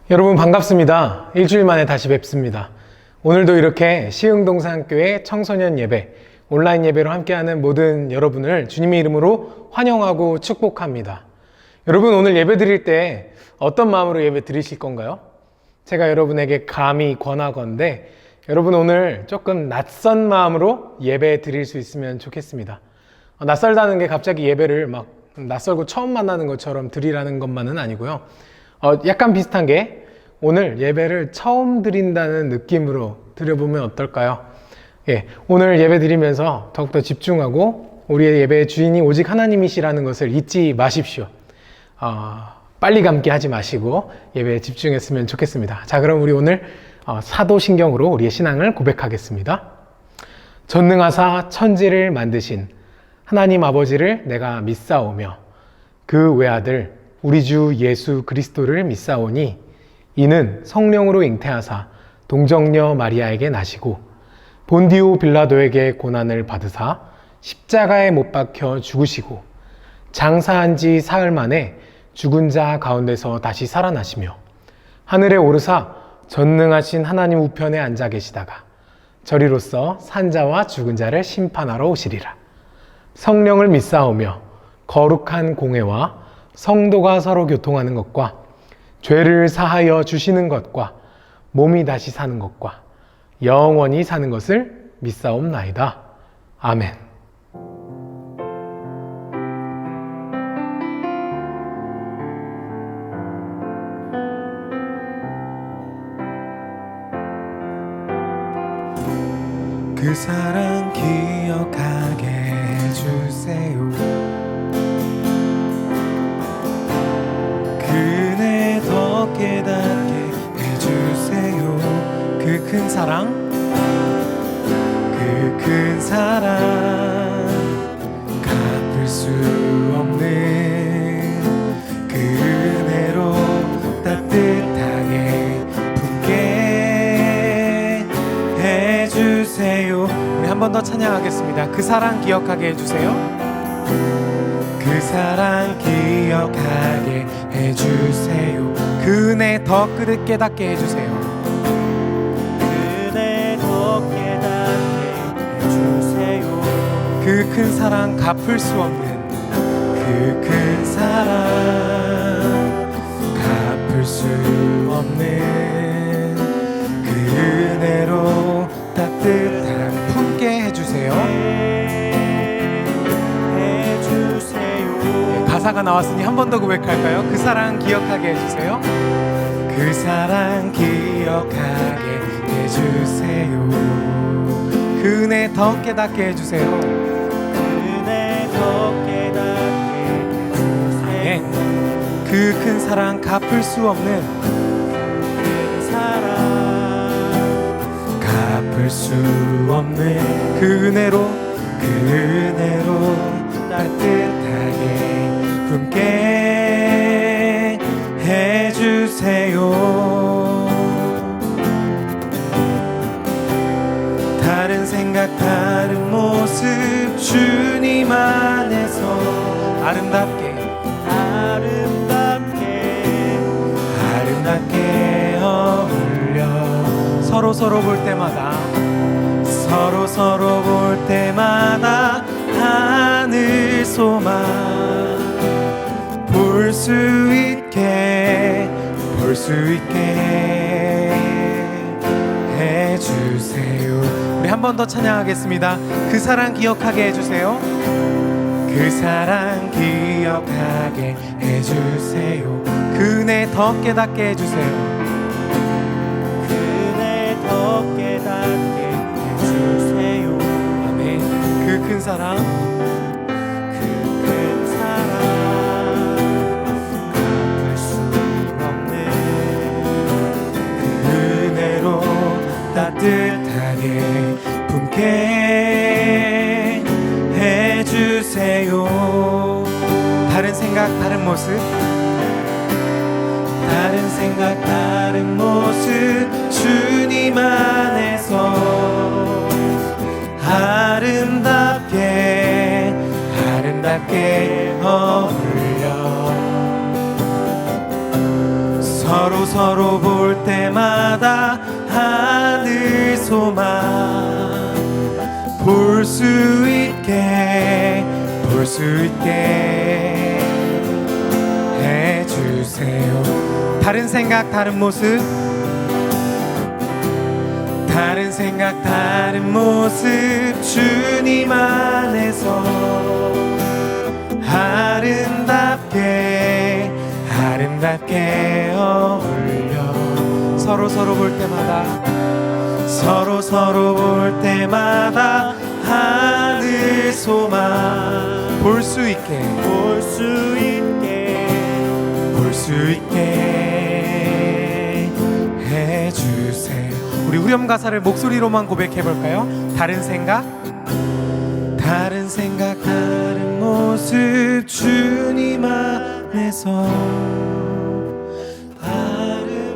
여러분 반갑습니다. 일주일 만에 다시 뵙습니다. 오늘도 이렇게 시흥동산교회 청소년 예배, 온라인 예배로 함께하는 모든 여러분을 주님의 이름으로 환영하고 축복합니다. 여러분 오늘 예배 드릴 때 어떤 마음으로 예배 드리실 건가요? 제가 여러분에게 감히 권하건대 여러분 오늘 조금 낯선 마음으로 예배 드릴 수 있으면 좋겠습니다. 낯설다는 게 갑자기 예배를 막 낯설고 처음 만나는 것처럼 드리라는 것만은 아니고요. 약간 비슷한 게 오늘 예배를 처음 드린다는 느낌으로 드려보면 어떨까요? 오늘 예배 드리면서 더욱더 집중하고 우리의 예배의 주인이 오직 하나님이시라는 것을 잊지 마십시오. 빨리 감기 하지 마시고 예배에 집중했으면 좋겠습니다. 자, 그럼 우리 오늘 사도신경으로 우리의 신앙을 고백하겠습니다. 전능하사 천지를 만드신 하나님 아버지를 내가 믿사오며 그 외아들 우리 주 예수 그리스도를 믿사오니 이는 성령으로 잉태하사 동정녀 마리아에게 나시고 본디오 빌라도에게 고난을 받으사 십자가에 못 박혀 죽으시고 장사한 지 사흘 만에 죽은 자 가운데서 다시 살아나시며 하늘에 오르사 전능하신 하나님 우편에 앉아 계시다가 저리로서 산자와 죽은 자를 심판하러 오시리라. 성령을 믿사오며 거룩한 공회와 성도가 서로 교통하는 것과 죄를 사하여 주시는 것과 몸이 다시 사는 것과 영원히 사는 것을 믿사옵나이다. 아멘. 그 사랑 기억하게 해주세요. 그네 더 깨닫게 해주세요. 그 큰 사랑, 그 큰 사랑 갚을 수 없는 그 은혜로 따뜻하게 품게 해주세요. 우리 한 번 더 찬양하겠습니다. 그 사랑 기억하게 해주세요. 그 사랑 기억하게 해주세요. 그 은혜 더 깨닫게 해주세요. 그네 더 깨닫게 해주세요. 그 큰 사랑 갚을 수 없는 그 큰 사랑 갚을 수 없는 그 은혜로 따뜻한 품게 해주세요. 가사가 나왔으니 한 번 더 고백할까요? 그 사랑 기억하게 해주세요. 그 사랑 기억하게 해주세요. 그 은혜 더 깨닫게 해주세요. 그 은혜 더 깨닫게 해주세요. 그 큰 사랑 갚을 수 없는 큰 사랑 갚을 수 없는 그 은혜로 따뜻하게 품게 해주세요. 다른 생각 다른 모습 주님 안에서 아름답게 어울려 서로 볼 때마다 하늘 소망 볼 수 있게 해주세요. 우리 한 번 더 찬양하겠습니다. 그 사랑 기억하게 해주세요. 그 사랑 기억하게 해주세요. 그 은혜 더 깨닫게 해주세요. 그 은혜 더 깨닫게 해주세요. 아멘. 그 큰 사랑 따뜻하게 품게 해주세요. 다른 생각 다른 모습 주님 안에서 아름답게 어울려 서로 서로 볼 때마다 하늘 소망 볼 수 있게 해주세요. 다른 생각 다른 모습 주님 안에서 아름답게 어울려 서로 볼 때마다 하늘 소망 볼 수 있게 해주세요. 우리 후렴 가사를 목소리로만 고백해 볼까요? 다른 생각 다른 모습 주님 안에서 아름답게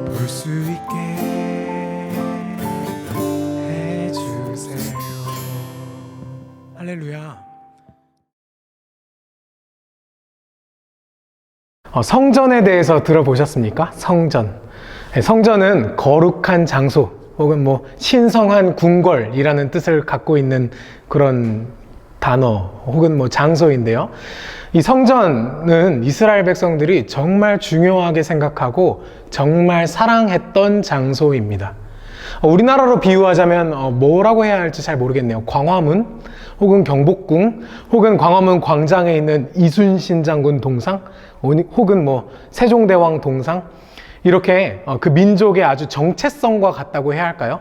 볼 수 있게 해주세요. 할렐루야. 성전에 대해서 들어보셨습니까? 성전. 성전은 거룩한 장소 혹은 뭐 신성한 궁궐이라는 뜻을 갖고 있는 그런 단어 혹은 뭐 장소인데요. 이 성전은 이스라엘 백성들이 정말 중요하게 생각하고 정말 사랑했던 장소입니다. 우리나라로 비유하자면 뭐라고 해야 할지 잘 모르겠네요. 광화문 혹은 경복궁 혹은 광화문 광장에 있는 이순신 장군 동상 혹은 뭐 세종대왕 동상 이렇게 그 민족의 아주 정체성과 같다고 해야 할까요?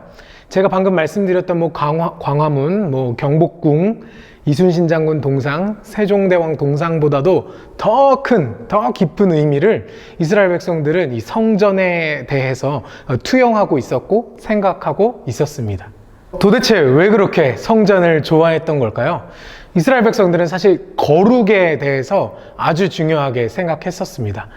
제가 방금 말씀드렸던 뭐 광화문, 뭐 경복궁, 이순신 장군 동상, 세종대왕 동상보다도 더 큰, 더 깊은 의미를 이스라엘 백성들은 이 성전에 대해서 투영하고 있었고 생각하고 있었습니다. 도대체 왜 그렇게 성전을 좋아했던 걸까요? 이스라엘 백성들은 사실 거룩에 대해서 아주 중요하게 생각했었습니다.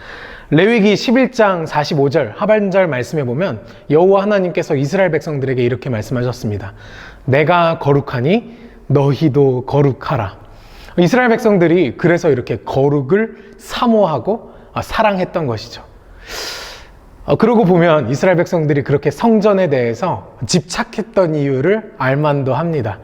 레위기 11장 45절 하반절 말씀에 보면 여호와 하나님께서 이스라엘 백성들에게 이렇게 말씀하셨습니다. 내가 거룩하니 너희도 거룩하라. 이스라엘 백성들이 그래서 이렇게 거룩을 사모하고 사랑했던 것이죠. 그러고 보면 이스라엘 백성들이 그렇게 성전에 대해서 집착했던 이유를 알만도 합니다.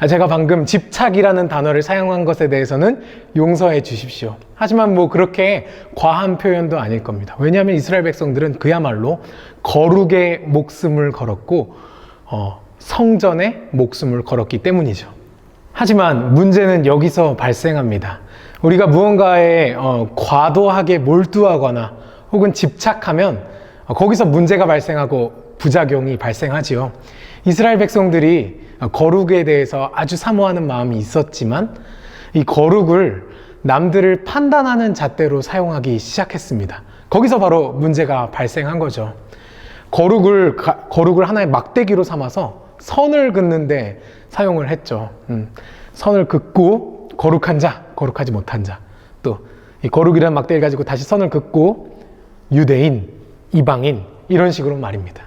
제가 방금 집착이라는 단어를 사용한 것에 대해서는 용서해 주십시오. 하지만 뭐 그렇게 과한 표현도 아닐 겁니다. 왜냐하면 이스라엘 백성들은 그야말로 거룩에 목숨을 걸었고 성전에 목숨을 걸었기 때문이죠. 하지만 문제는 여기서 발생합니다. 우리가 무언가에 과도하게 몰두하거나 혹은 집착하면 거기서 문제가 발생하고 부작용이 발생하지요. 이스라엘 백성들이 거룩에 대해서 아주 사모하는 마음이 있었지만 이 거룩을 남들을 판단하는 잣대로 사용하기 시작했습니다. 거기서 바로 문제가 발생한 거죠. 거룩을 하나의 막대기로 삼아서 선을 긋는데 사용을 했죠. 선을 긋고 거룩한 자, 거룩하지 못한 자. 또 이 거룩이라는 막대기를 가지고 다시 선을 긋고 유대인, 이방인 이런 식으로 말입니다.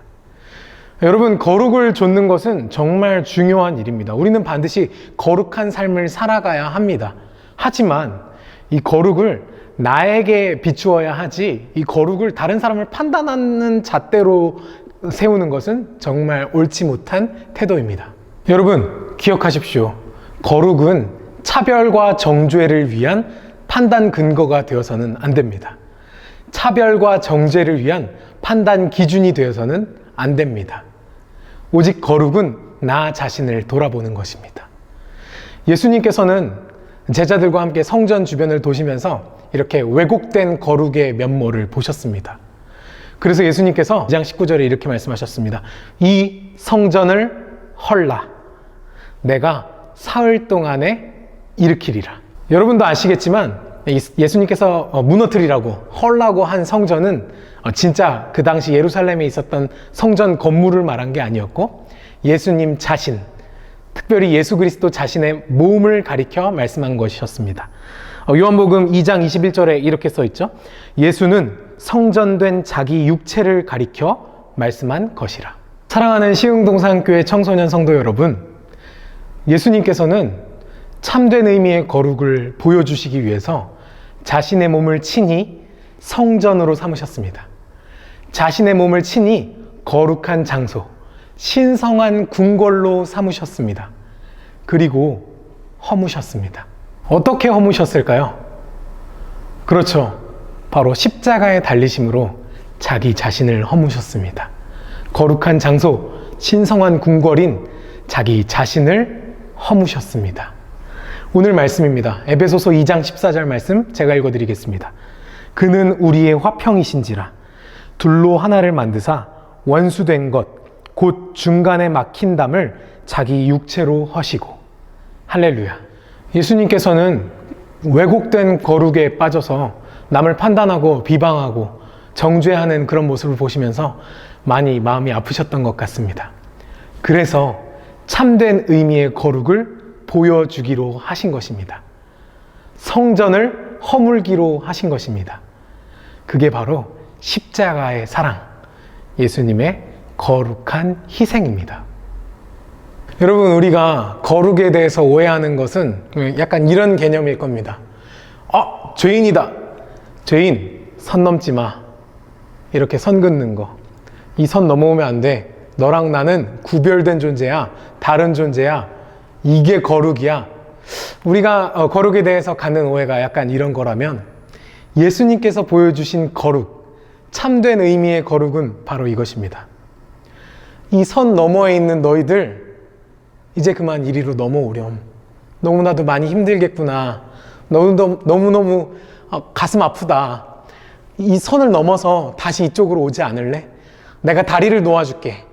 여러분, 거룩을 좇는 것은 정말 중요한 일입니다. 우리는 반드시 거룩한 삶을 살아가야 합니다. 하지만 이 거룩을 나에게 비추어야 하지 이 거룩을 다른 사람을 판단하는 잣대로 세우는 것은 정말 옳지 못한 태도입니다. 여러분, 기억하십시오. 거룩은 차별과 정죄를 위한 판단 근거가 되어서는 안 됩니다. 차별과 정죄를 위한 판단 기준이 되어서는 안 됩니다. 오직 거룩은 나 자신을 돌아보는 것입니다. 예수님께서는 제자들과 함께 성전 주변을 도시면서 이렇게 왜곡된 거룩의 면모를 보셨습니다. 그래서 예수님께서 2장 19절에 이렇게 말씀하셨습니다. 이 성전을 헐라. 내가 사흘 동안에 일으키리라. 여러분도 아시겠지만 예수님께서 무너뜨리라고 헐라고 한 성전은 진짜 그 당시 예루살렘에 있었던 성전 건물을 말한 게 아니었고 예수님 자신, 특별히 예수 그리스도 자신의 몸을 가리켜 말씀한 것이었습니다. 요한복음 2장 21절에 이렇게 써 있죠. 예수는 성전된 자기 육체를 가리켜 말씀한 것이라. 사랑하는 시흥동산교회 청소년 성도 여러분, 예수님께서는 참된 의미의 거룩을 보여주시기 위해서 자신의 몸을 친히 성전으로 삼으셨습니다. 자신의 몸을 친히 거룩한 장소, 신성한 궁궐로 삼으셨습니다. 그리고 허무셨습니다. 어떻게 허무셨을까요? 그렇죠. 바로 십자가에 달리심으로 자기 자신을 허무셨습니다. 거룩한 장소, 신성한 궁궐인 자기 자신을 허무셨습니다. 오늘 말씀입니다. 에베소서 2장 14절 말씀 제가 읽어드리겠습니다. 그는 우리의 화평이신지라 둘로 하나를 만드사 원수된 것 곧 중간에 막힌 담을 자기 육체로 허시고. 할렐루야. 예수님께서는 왜곡된 거룩에 빠져서 남을 판단하고 비방하고 정죄하는 그런 모습을 보시면서 많이 마음이 아프셨던 것 같습니다. 그래서 참된 의미의 거룩을 보여주기로 하신 것입니다. 성전을 허물기로 하신 것입니다. 그게 바로 십자가의 사랑, 예수님의 거룩한 희생입니다. 여러분, 우리가 거룩에 대해서 오해하는 것은 약간 이런 개념일 겁니다. 죄인이다. 죄인, 선 넘지 마. 이렇게 선 긋는 거. 이 선 넘어오면 안 돼. 너랑 나는 구별된 존재야. 다른 존재야. 이게 거룩이야. 우리가 거룩에 대해서 갖는 오해가 약간 이런 거라면 예수님께서 보여주신 거룩, 참된 의미의 거룩은 바로 이것입니다. 이 선 너머에 있는 너희들 이제 그만 이리로 넘어오렴. 너무나도 많이 힘들겠구나. 너무너무 가슴 아프다. 이 선을 넘어서 다시 이쪽으로 오지 않을래? 내가 다리를 놓아줄게.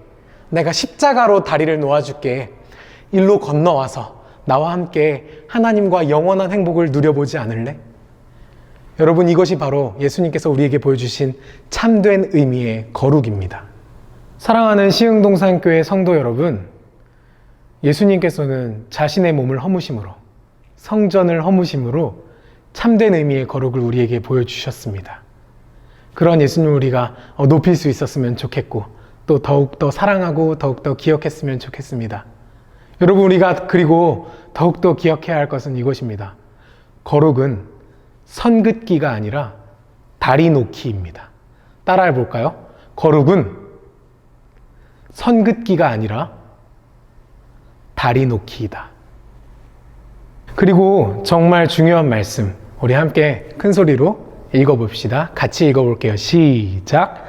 내가 십자가로 다리를 놓아줄게. 일로 건너와서 나와 함께 하나님과 영원한 행복을 누려보지 않을래? 여러분, 이것이 바로 예수님께서 우리에게 보여주신 참된 의미의 거룩입니다. 사랑하는 시흥동산교회 성도 여러분, 예수님께서는 자신의 몸을 허무심으로, 성전을 허무심으로 참된 의미의 거룩을 우리에게 보여주셨습니다. 그런 예수님을 우리가 높일 수 있었으면 좋겠고, 또 더욱더 사랑하고 더욱더 기억했으면 좋겠습니다. 여러분, 우리가 그리고 더욱더 기억해야 할 것은 이것입니다. 거룩은 선긋기가 아니라 다리 놓기입니다. 따라해 볼까요? 거룩은 선긋기가 아니라 다리 놓기이다. 그리고 정말 중요한 말씀, 우리 함께 큰 소리로 읽어봅시다. 같이 읽어볼게요. 시작.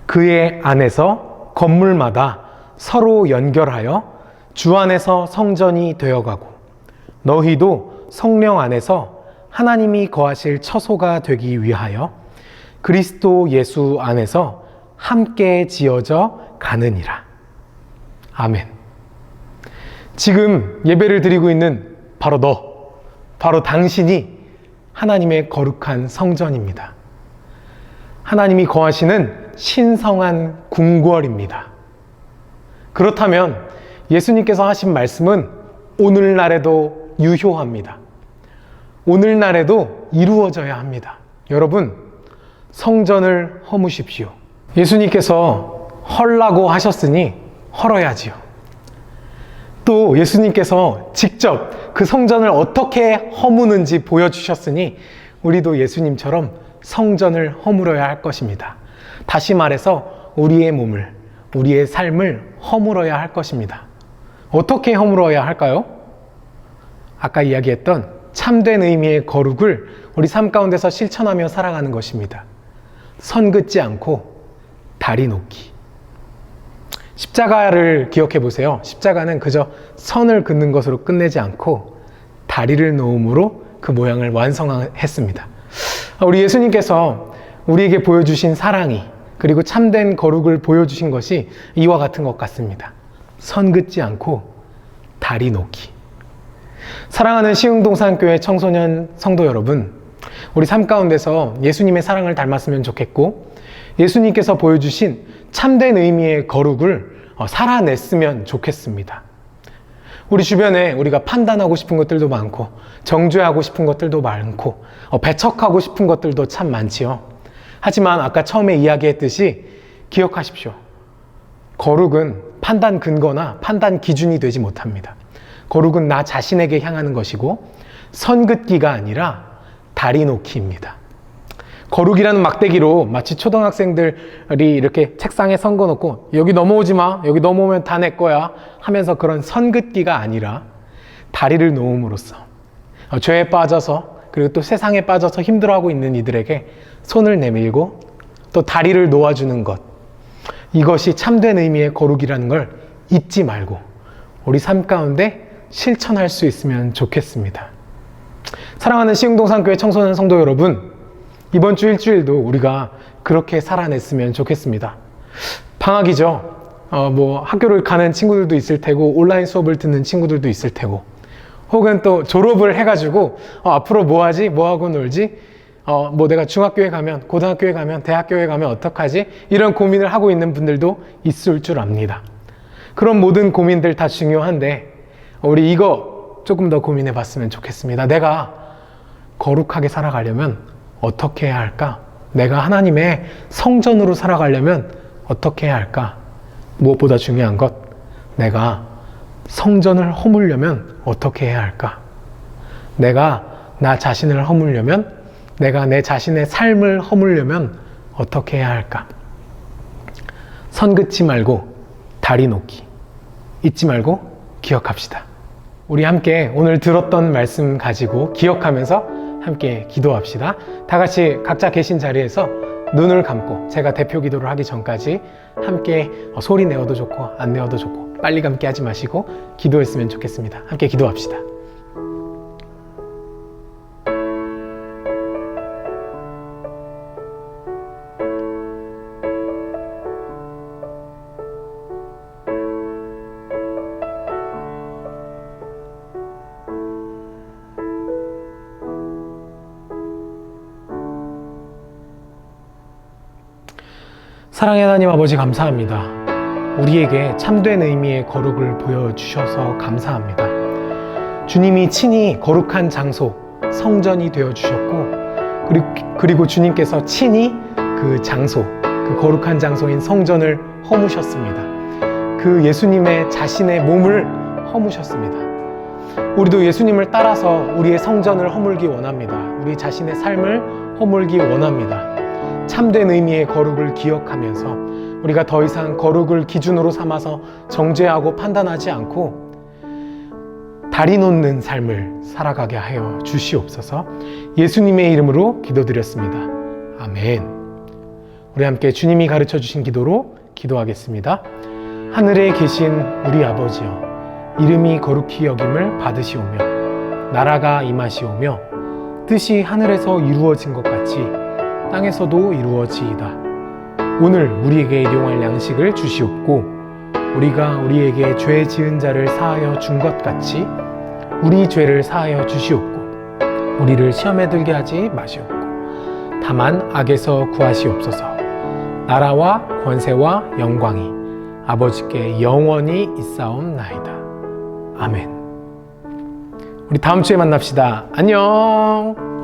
그의 안에서 건물마다 서로 연결하여 주 안에서 성전이 되어가고 너희도 성령 안에서 하나님이 거하실 처소가 되기 위하여 그리스도 예수 안에서 함께 지어져 가느니라. 아멘. 지금 예배를 드리고 있는 바로 너, 바로 당신이 하나님의 거룩한 성전입니다. 하나님이 거하시는 신성한 궁궐입니다. 그렇다면 예수님께서 하신 말씀은 오늘날에도 유효합니다. 오늘날에도 이루어져야 합니다. 여러분, 성전을 허무십시오. 예수님께서 헐라고 하셨으니 헐어야지요. 또 예수님께서 직접 그 성전을 어떻게 허무는지 보여주셨으니 우리도 예수님처럼 성전을 허물어야 할 것입니다. 다시 말해서 우리의 몸을, 우리의 삶을 허물어야 할 것입니다. 어떻게 허물어야 할까요? 아까 이야기했던 참된 의미의 거룩을 우리 삶 가운데서 실천하며 살아가는 것입니다. 선 긋지 않고 다리 놓기. 십자가를 기억해 보세요. 십자가는 그저 선을 긋는 것으로 끝내지 않고 다리를 놓음으로 그 모양을 완성했습니다. 우리 예수님께서 우리에게 보여주신 사랑이, 그리고 참된 거룩을 보여주신 것이 이와 같은 것 같습니다. 선 긋지 않고 다리 놓기. 사랑하는 시흥동산교회 청소년 성도 여러분, 우리 삶 가운데서 예수님의 사랑을 닮았으면 좋겠고 예수님께서 보여주신 참된 의미의 거룩을 살아냈으면 좋겠습니다. 우리 주변에 우리가 판단하고 싶은 것들도 많고 정죄하고 싶은 것들도 많고 배척하고 싶은 것들도 참 많지요. 하지만 아까 처음에 이야기했듯이 기억하십시오. 거룩은 판단 근거나 판단 기준이 되지 못합니다. 거룩은 나 자신에게 향하는 것이고 선긋기가 아니라 다리 놓기입니다. 거룩이라는 막대기로 마치 초등학생들이 이렇게 책상에 선거 놓고 여기 넘어오지 마, 여기 넘어오면 다 내 거야 하면서 그런 선긋기가 아니라 다리를 놓음으로써 죄에 빠져서 그리고 또 세상에 빠져서 힘들어하고 있는 이들에게 손을 내밀고 또 다리를 놓아주는 것, 이것이 참된 의미의 거룩이라는 걸 잊지 말고 우리 삶 가운데 실천할 수 있으면 좋겠습니다. 사랑하는 시흥동산교회 청소년 성도 여러분, 이번 주 일주일도 우리가 그렇게 살아냈으면 좋겠습니다. 방학이죠. 학교를 가는 친구들도 있을 테고 온라인 수업을 듣는 친구들도 있을 테고 혹은 또 졸업을 해가지고 앞으로 뭐 하지? 뭐 하고 놀지? 내가 중학교에 가면, 고등학교에 가면, 대학교에 가면 어떡하지? 이런 고민을 하고 있는 분들도 있을 줄 압니다. 그런 모든 고민들 다 중요한데 우리 이거 조금 더 고민해 봤으면 좋겠습니다. 내가 거룩하게 살아가려면 어떻게 해야 할까? 내가 하나님의 성전으로 살아가려면 어떻게 해야 할까? 무엇보다 중요한 것, 내가 성전을 허물려면 어떻게 해야 할까? 내가 나 자신을 허물려면, 내가 내 자신의 삶을 허물려면 어떻게 해야 할까? 선긋지 말고 다리 놓기, 잊지 말고 기억합시다. 우리 함께 오늘 들었던 말씀 가지고 기억하면서 함께 기도합시다. 다 같이 각자 계신 자리에서 눈을 감고 제가 대표 기도를 하기 전까지 함께 소리 내어도 좋고 안 내어도 좋고 빨리 감기 하지 마시고 기도했으면 좋겠습니다. 함께 기도합시다. 사랑의 하나님 아버지 감사합니다. 우리에게 참된 의미의 거룩을 보여주셔서 감사합니다. 주님이 친히 거룩한 장소, 성전이 되어주셨고 그리고 주님께서 친히 그 장소, 그 거룩한 장소인 성전을 허무셨습니다. 그 예수님의 자신의 몸을 허무셨습니다. 우리도 예수님을 따라서 우리의 성전을 허물기 원합니다. 우리 자신의 삶을 허물기 원합니다. 참된 의미의 거룩을 기억하면서 우리가 더 이상 거룩을 기준으로 삼아서 정죄하고 판단하지 않고 다리 놓는 삶을 살아가게 하여 주시옵소서. 예수님의 이름으로 기도드렸습니다. 아멘. 우리 함께 주님이 가르쳐 주신 기도로 기도하겠습니다. 하늘에 계신 우리 아버지여, 이름이 거룩히 여김을 받으시오며 나라가 임하시오며 뜻이 하늘에서 이루어진 것 같이 땅에서도 이루어지이다. 오늘 우리에게 일용할 양식을 주시옵고 우리가 우리에게 죄 지은 자를 사하여 준 것 같이 우리 죄를 사하여 주시옵고 우리를 시험에 들게 하지 마시옵고 다만 악에서 구하시옵소서. 나라와 권세와 영광이 아버지께 영원히 있사옵나이다. 아멘. 우리 다음 주에 만납시다. 안녕.